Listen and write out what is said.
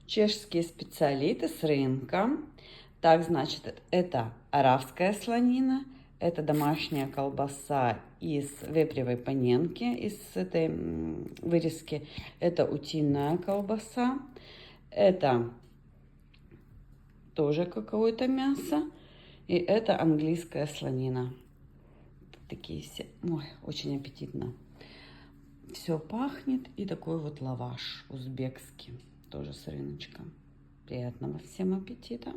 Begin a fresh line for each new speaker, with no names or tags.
Чешские специалиты с рынка. Так, значит, это аравская слонина, это домашняя колбаса из вепревой паненки, из этой вырезки. Это утиная колбаса. Это тоже какое-то мясо. И это английская слонина. Такие все, ой, очень аппетитно. Все пахнет, и такой вот лаваш узбекский, тоже с рыночка. Приятного всем аппетита!